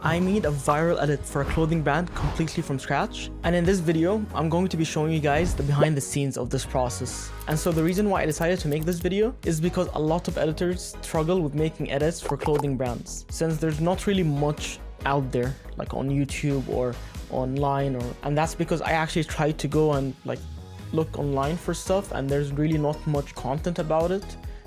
I made a viral edit for a clothing brand completely from scratch. And in this video, I'm going to be showing you guys the behind the scenes of this process. And so the reason why I decided to make this video is because a lot of editors struggle with making edits for clothing brands, since there's not really much out there like on YouTube or online, and that's because I actually tried to go and like look online for stuff, and there's really not much content about it.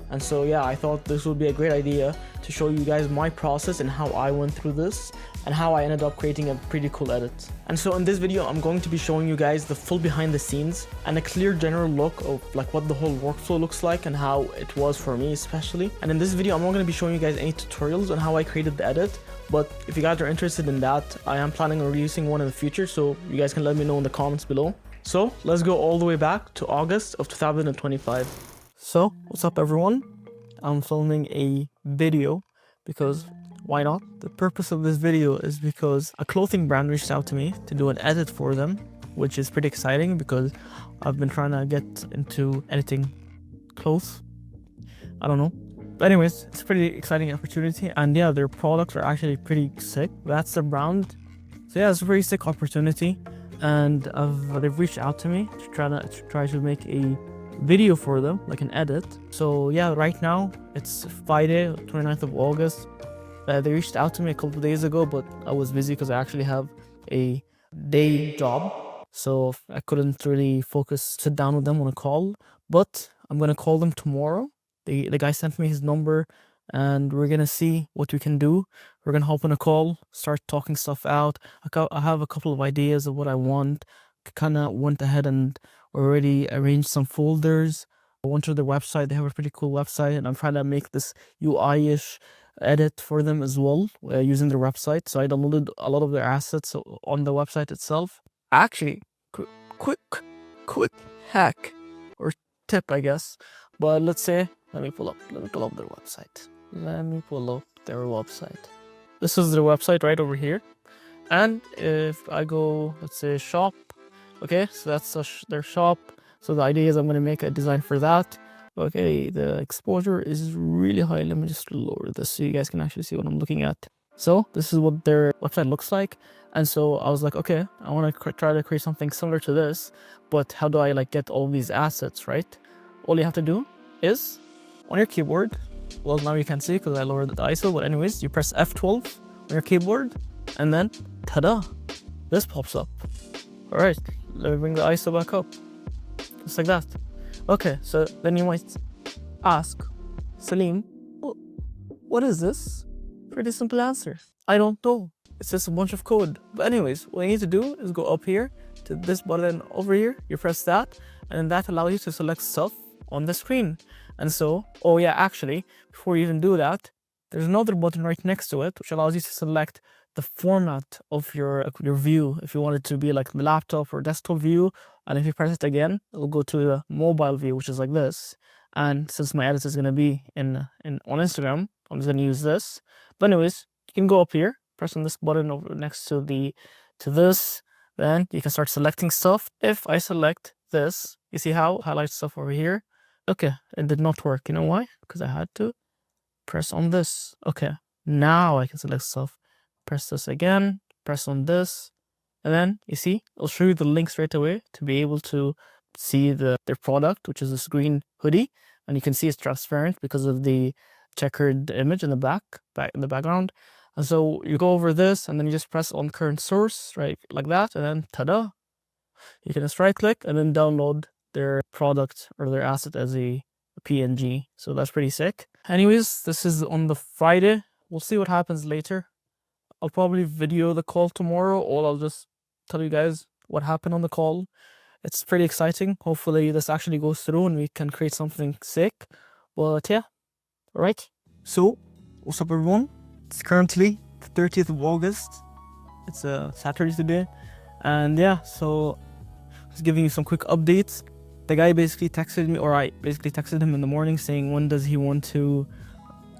And so yeah, I thought this would be a great idea to show you guys my process and how I went through this and how I ended up creating a pretty cool edit. And so in this video, I'm going to be showing you guys the full behind the scenes and a clear general look of like what the whole workflow looks like and how it was for me especially. And in this video, I'm not going to be showing you guys any tutorials on how I created the edit, but if you guys are interested in that, I am planning on releasing one in the future, so you guys can let me know in the comments below. So let's go all the way back to August of 2025. So what's up everyone? I'm filming a video because why not? The purpose of this video is because a clothing brand reached out to me to do an edit for them, which is pretty exciting because I've been trying to get into editing clothes. I don't know. But anyways, it's a pretty exciting opportunity, and yeah, their products are actually pretty sick. That's the brand. So yeah, it's a pretty sick opportunity, and they've reached out to me to try to make a video for them, like an edit. So yeah, right now it's Friday 29th of August. They reached out to me a couple of days ago, but I was busy because I actually have a day job, so I couldn't really sit down with them on a call. But I'm gonna call them tomorrow. The guy sent me his number, and we're gonna see what we can do. We're gonna hop on a call, start talking stuff out. I have a couple of ideas of what I want. Kind of went ahead and already arranged some folders. I went to their website. They have a pretty cool website, and I'm trying to make this UI-ish edit for them as well using their website. So I downloaded a lot of their assets on the website itself. Actually, quick hack or tip, I guess. But let's say, let me pull up their website. This is their website right over here. And if I go, let's say shop, okay, so that's their shop. So the idea is I'm going to make a design for that. Okay, the exposure is really high. Let me just lower this so you guys can actually see what I'm looking at. So this is what their website looks like. And so I was like, okay, I want to try to create something similar to this, but how do I like get all these assets, right? All you have to do is on your keyboard. Well, now you can see because I lowered the ISO, but anyways, you press F12 on your keyboard, and then ta-da, this pops up. All right, let me bring the ISO back up, just like that. Okay, so then you might ask, Salim, what is this? Pretty simple answer. I don't know. It's just a bunch of code. But anyways, what you need to do is go up here to this button over here. You press that, and then that allows you to select stuff on the screen. And so, oh yeah, actually, before you even do that, there's another button right next to it, which allows you to select the format of your view. If you want it to be like the laptop or desktop view, and if you press it again, it'll go to the mobile view, which is like this. And since my edit is going to be on Instagram, I'm just going to use this. But anyways, you can go up here, press on this button over next to this, then you can start selecting stuff. If I select this, you see how I highlight stuff over here? Okay, it did not work. You know why? Because I had to press on this. Okay, now I can select stuff. Press this again, press on this, and then you see it'll show you the link straight away to be able to see their product, which is this green hoodie, and you can see it's transparent because of the checkered image in the in the background. And so you go over this, and then you just press on current source, right, like that, and then ta-da, you can just right click and then download their product or their asset as a PNG. So that's pretty sick. Anyways, this is on the Friday. We'll see what happens later. I'll probably video the call tomorrow, or I'll just tell you guys what happened on the call. It's pretty exciting. Hopefully this actually goes through and we can create something sick. But yeah, all right. So, what's up everyone? It's currently the 30th of August. It's a Saturday today. And yeah, so just giving you some quick updates. The guy basically texted me, or I basically texted him in the morning saying when does he want to,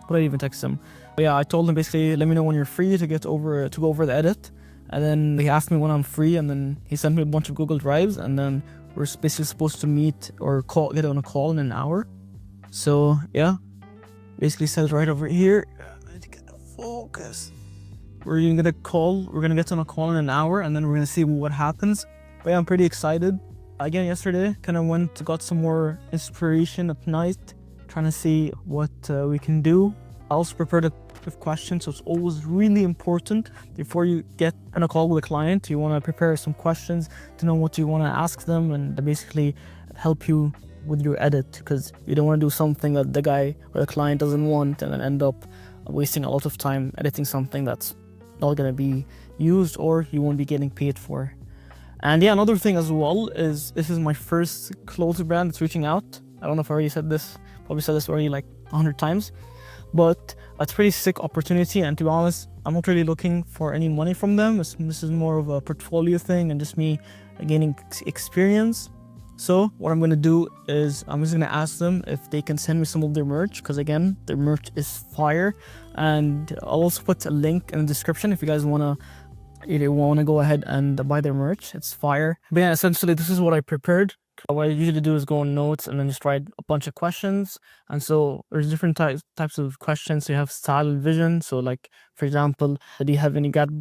what did I even text him? But yeah, I told him basically, let me know when you're free to go over the edit. And then he asked me when I'm free, and then he sent me a bunch of Google Drives, and then we're basically supposed to meet or get on a call in an hour. So yeah, basically said right over here. I need to get the focus. we're gonna get a call. We're gonna get on a call in an hour, and then we're gonna see what happens. But yeah, I'm pretty excited. Again, yesterday, kind of got some more inspiration at night, trying to see what we can do. I also prepared a questions, so it's always really important before you get on a call with a client. You want to prepare some questions to know what you want to ask them and basically help you with your edit, because you don't want to do something that the guy or the client doesn't want and then end up wasting a lot of time editing something that's not going to be used or you won't be getting paid for. And yeah, another thing as well is this is my first clothes brand that's reaching out. I don't know if I already said this, probably said this already like 100 times, but it's a pretty sick opportunity. And to be honest, I'm not really looking for any money from them. This is more of a portfolio thing and just me gaining experience. So what I'm going to do is I'm just going to ask them if they can send me some of their merch, because again, their merch is fire. And I'll also put a link in the description if you guys want to go ahead and buy their merch. It's fire. But yeah, essentially this is what I prepared. What I usually do is go on notes and then just write a bunch of questions. And so there's different types of questions. So you have style and vision. So like, for example, do you have any guide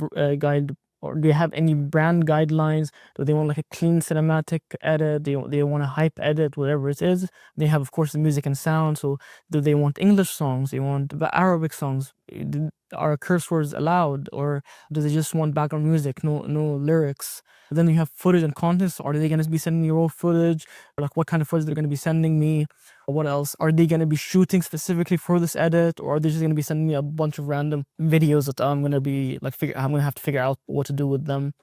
or do you have any brand guidelines? Do they want like a clean cinematic edit? Do they want a hype edit, whatever it is? They have, of course, the music and sound. So do they want English songs? They want Arabic songs? Are curse words allowed? Or do they just want background music, no lyrics? Then you have footage and content. So are they going to be sending you raw footage? Or like what kind of footage they're going to be sending me? Or what else? Are they going to be shooting specifically for this edit? Or are they just going to be sending me a bunch of random videos that I'm going to be like, I'm going to have to figure out what to do with them?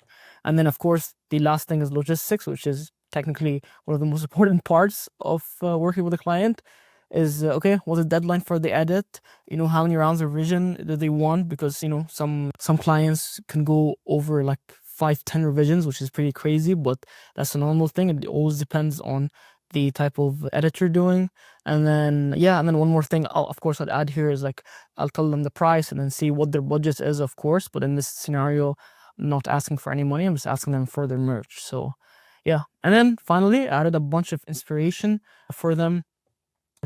And then, of course, the last thing is logistics, which is technically one of the most important parts of working with a client. Is okay, what's the deadline for the edit? How many rounds of revision do they want? Because some clients can go over like 5-10 revisions, which is pretty crazy, but that's a normal thing. It always depends on the type of edit you're doing. And then one more thing I'd add here is like I'll tell them the price and then see what their budget is, of course. But in this scenario, I'm not asking for any money, I'm just asking them for their merch. So yeah. And then finally I added a bunch of inspiration for them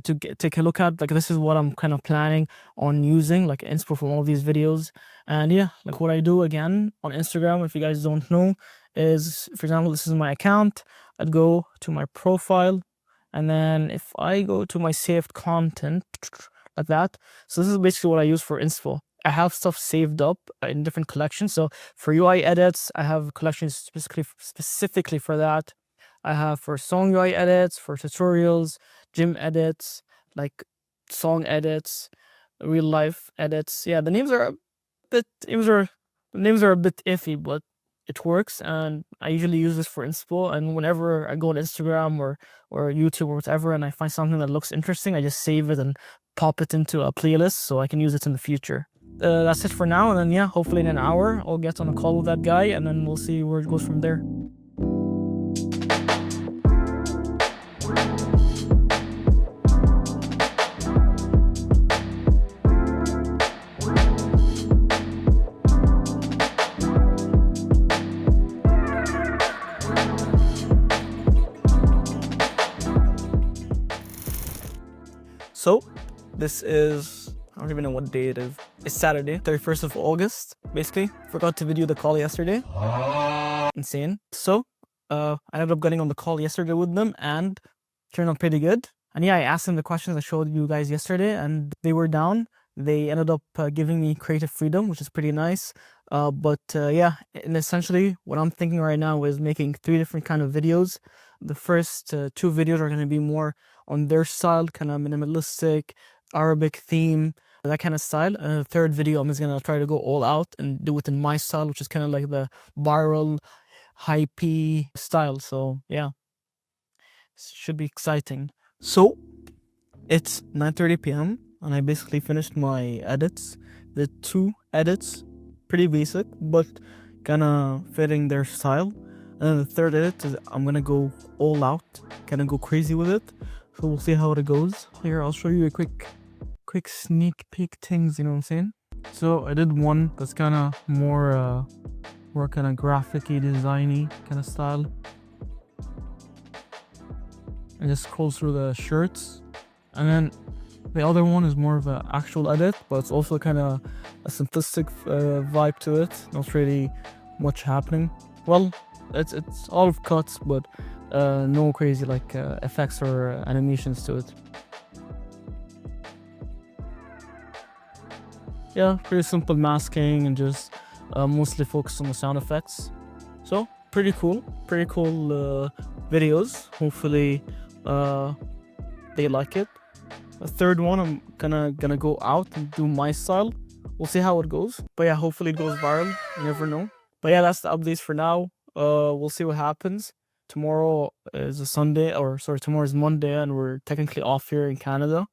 to take a look at. Like, this is what I'm kind of planning on using, like inspo from all these videos. And yeah, like what I do again on Instagram, if you guys don't know, is, for example, this is my account. I'd go to my profile, and then if I go to my saved content like that, so this is basically what I use for inspo. I have stuff saved up in different collections. So for UI edits, I have collections specifically for that. I have for song UI edits, for tutorials, gym edits, like song edits, real life edits. Yeah, the names are a bit iffy, but it works, and I usually use this for inspo. And whenever I go on Instagram or YouTube or whatever, and I find something that looks interesting, I just save it and pop it into a playlist so I can use it in the future. That's it for now, and then yeah, hopefully in an hour I'll get on a call with that guy, and then we'll see where it goes from there. So this is, I don't even know what day it is. It's Saturday, 31st of August, basically. Forgot to video the call yesterday. Insane. So I ended up getting on the call yesterday with them and turned out pretty good. And yeah, I asked them the questions I showed you guys yesterday, and they were down. They ended up giving me creative freedom, which is pretty nice. Yeah, and essentially what I'm thinking right now is making 3 different kind of videos. The first 2 videos are going to be more on their style, kind of minimalistic, Arabic theme, that kind of style. And the third video, I'm just going to try to go all out and do it in my style, which is kind of like the viral, hypey style. So yeah, should be exciting. So it's 9:30 p.m. and I basically finished my edits. The 2 edits, pretty basic, but kind of fitting their style. And then the third edit is I'm gonna go all out, kind of go crazy with it. So we'll see how it goes. Here, I'll show you a quick sneak peek things, you know what I'm saying? So I did one that's kind of more kind of graphic-y, designy kind of style. I just scroll through the shirts. And then the other one is more of an actual edit, but it's also kind of a simplistic vibe to it. Not really much happening. Well, it's all of cuts, but no crazy like effects or animations to it. Yeah, pretty simple masking and just mostly focused on the sound effects. So pretty cool videos. Hopefully they like it. The third one, I'm gonna go out and do my style. We'll see how it goes. But yeah, hopefully it goes viral. You never know. But yeah, that's the updates for now. We'll see what happens. Tomorrow is a Sunday, or sorry, tomorrow is Monday, and we're technically off here in Canada.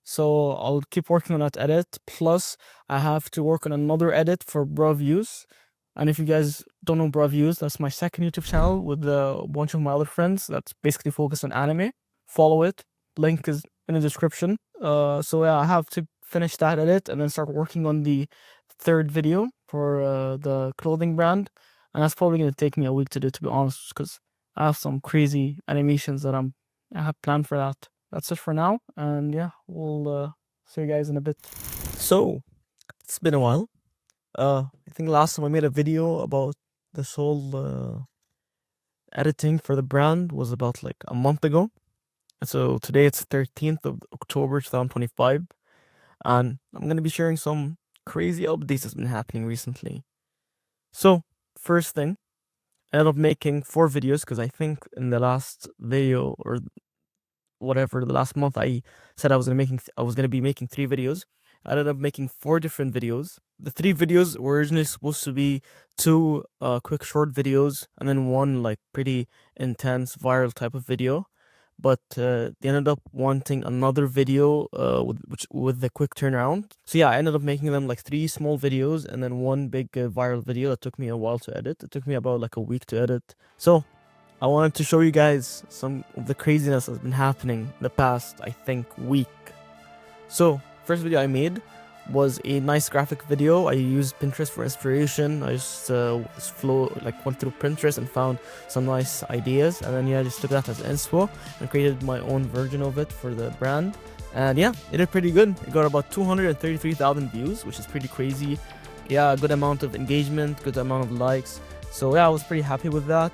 So I'll keep working on that edit. Plus, I have to work on another edit for BroViews. And if you guys don't know BroViews, that's my second YouTube channel with a bunch of my other friends that's basically focused on anime. Follow it. Link is in the description. So yeah, I have to finish that edit and then start working on the third video for the clothing brand. And that's probably going to take me a week to do, to be honest, because I have some crazy animations that I have planned for that. That's it for now, and yeah, we'll see you guys in a bit. So, it's been a while. I think last time I made a video about this whole editing for the brand was about like a month ago. So today it's 13th of October 2025, and I'm gonna be sharing some crazy updates that's been happening recently. So, first thing, I ended up making 4 videos because I think in the last video or whatever, the last month, I said I was gonna be making 3 videos. I ended up making 4 different videos. The 3 videos were originally supposed to be 2 quick short videos and then 1 like pretty intense viral type of video. But they ended up wanting another video with the quick turnaround. So yeah, I ended up making them like 3 small videos and then 1 big viral video that took me a while to edit. It took me about like a week to edit. So I wanted to show you guys some of the craziness that's been happening in the past, I think, week. So, first video I made was a nice graphic video. I used Pinterest for inspiration. I just went through Pinterest and found some nice ideas, and then yeah, I just took that as inspo and created my own version of it for the brand. And yeah, it did pretty good. It got about 233,000 views, which is pretty crazy. Yeah, a good amount of engagement, good amount of likes. So yeah, I was pretty happy with that.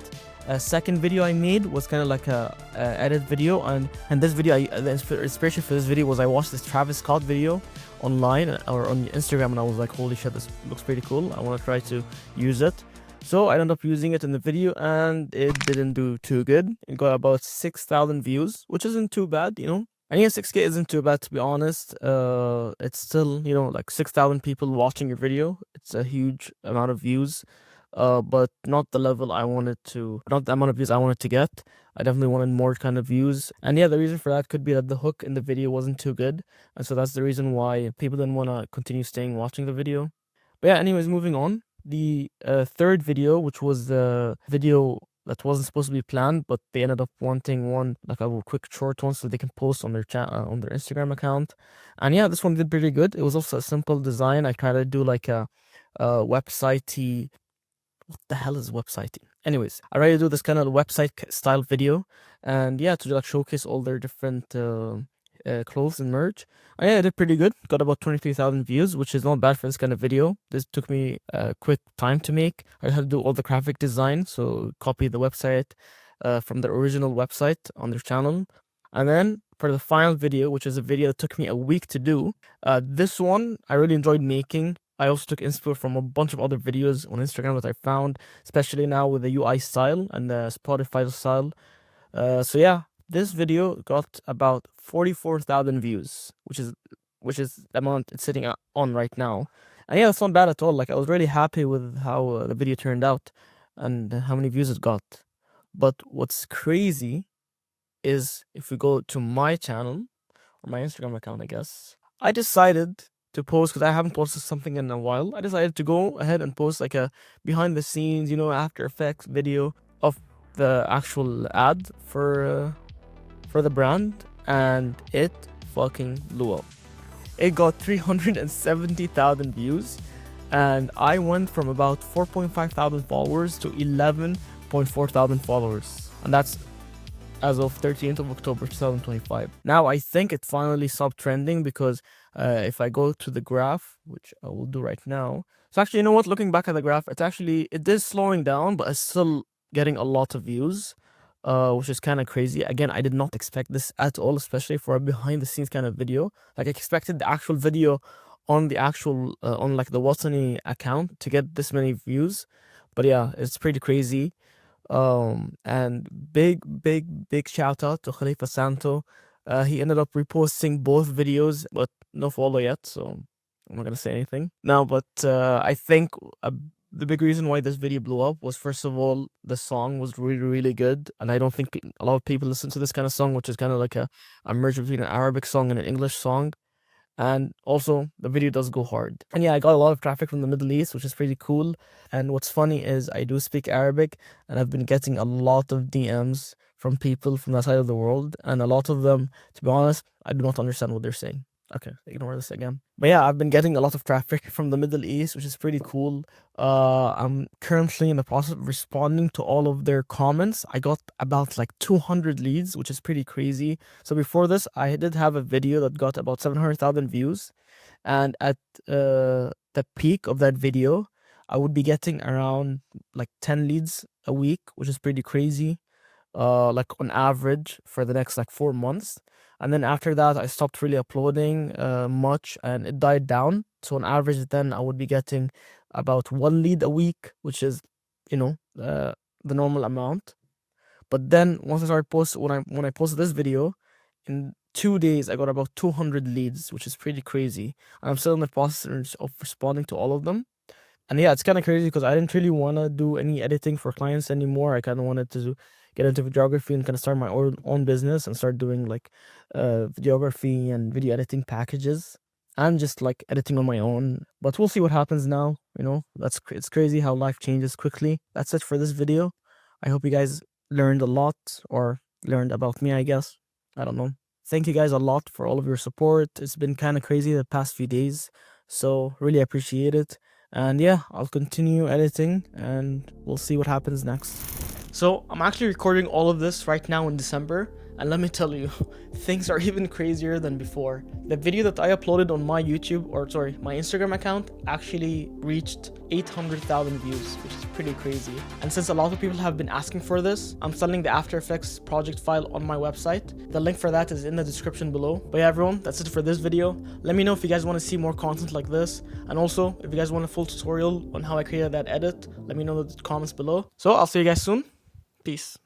Second video I made was kind of like a edit video, and this video, the inspiration for this video was I watched this Travis Scott video online or on Instagram, and I was like, holy shit, this looks pretty cool. I want to try to use it. So I ended up using it in the video, and it didn't do too good. It got about 6,000 views, which isn't too bad, you know. I think 6K isn't too bad, to be honest. It's still, you know, like 6,000 people watching your video. It's a huge amount of views. But not the level I wanted to, not the amount of views I wanted to get. I definitely wanted more kind of views. And yeah, the reason for that could be that the hook in the video wasn't too good. And so that's the reason why people didn't want to continue watching the video. But yeah, anyways, moving on. The third video, which was the video that wasn't supposed to be planned, but they ended up wanting one, like a quick short one, so they can post on their on their Instagram account. And yeah, this one did pretty good. It was also a simple design. I tried to do like a website-y. What the hell is website? Anyways, I tried to do this kind of website style video, and yeah, to like showcase all their different clothes and merch. And yeah, I did pretty good. Got about 23,000 views, which is not bad for this kind of video. This took me a quick time to make. I had to do all the graphic design, so copy the website from the original website on their channel. And then for the final video, which is a video that took me a week to do, this one I really enjoyed making. I also took inspo from a bunch of other videos on Instagram that I found, especially now with the UI style and the Spotify style. So yeah, this video got about 44,000 views, which is the amount it's sitting on right now. And yeah, that's not bad at all. Like, I was really happy with how the video turned out and how many views it got. But what's crazy is if we go to my channel or my Instagram account, I guess, I decided to post, because I haven't posted something in a while. I decided to go ahead and post like a behind the scenes, you know, After Effects video of the actual ad for the brand, and it fucking blew up. It got 370,000 views, and I went from about 4.5 thousand followers to 11.4 thousand followers, and that's as of 13th of October 2025. Now, I think it finally stopped trending because If I go to the graph, which I will do right now. So actually, you know what? Looking back at the graph, it is slowing down, but it's still getting a lot of views, which is kind of crazy. Again, I did not expect this at all, especially for a behind the scenes kind of video. Like I expected the actual video on the actual on like the Watani account to get this many views, but yeah, it's pretty crazy. And big shout out to Khalifa Santo. He ended up reposting both videos, but no follow yet, so I'm not gonna say anything now. But I think the big reason why this video blew up was, first of all, the song was really good, and I don't think a lot of people listen to this kind of song, which is kind of like a merge between an Arabic song and an English song. And also, the video does go hard. And yeah, I got a lot of traffic from the Middle East, which is pretty cool. And what's funny is I do speak Arabic, and I've been getting a lot of DMs from people from that side of the world. And a lot of them, to be honest, I do not understand what they're saying. Okay, ignore this again. But yeah, I've been getting a lot of traffic from the Middle East, which is pretty cool. I'm currently in the process of responding to all of their comments. I got about like 200 leads, which is pretty crazy. So before this, I did have a video that got about 700,000 views. And at the peak of that video, I would be getting around like 10 leads a week, which is pretty crazy. Like on average for the next like 4 months. And then after that, I stopped really uploading much, and it died down. So on average, then I would be getting about 1 lead a week, which is, you know, the normal amount. But then once I started when I posted this video, in 2 days I got about 200 leads, which is pretty crazy. And I'm still in the process of responding to all of them. And yeah, it's kind of crazy because I didn't really want to do any editing for clients anymore. I kind of wanted to get into videography and kind of start my own business and start doing like videography and video editing packages and just like editing on my own. But we'll see what happens now. You know, it's crazy how life changes quickly. That's it for this video. I hope you guys learned a lot, or learned about me, I guess. I don't know. Thank you guys a lot for all of your support. It's been kind of crazy the past few days, so really appreciate it. And yeah, I'll continue editing and we'll see what happens next. So I'm actually recording all of this right now in December, and let me tell you, things are even crazier than before. The video that I uploaded on my my Instagram account actually reached 800,000 views, which is pretty crazy. And since a lot of people have been asking for this, I'm selling the After Effects project file on my website. The link for that is in the description below. But yeah, everyone, that's it for this video. Let me know if you guys want to see more content like this. And also, if you guys want a full tutorial on how I created that edit, let me know in the comments below. So I'll see you guys soon. Peace.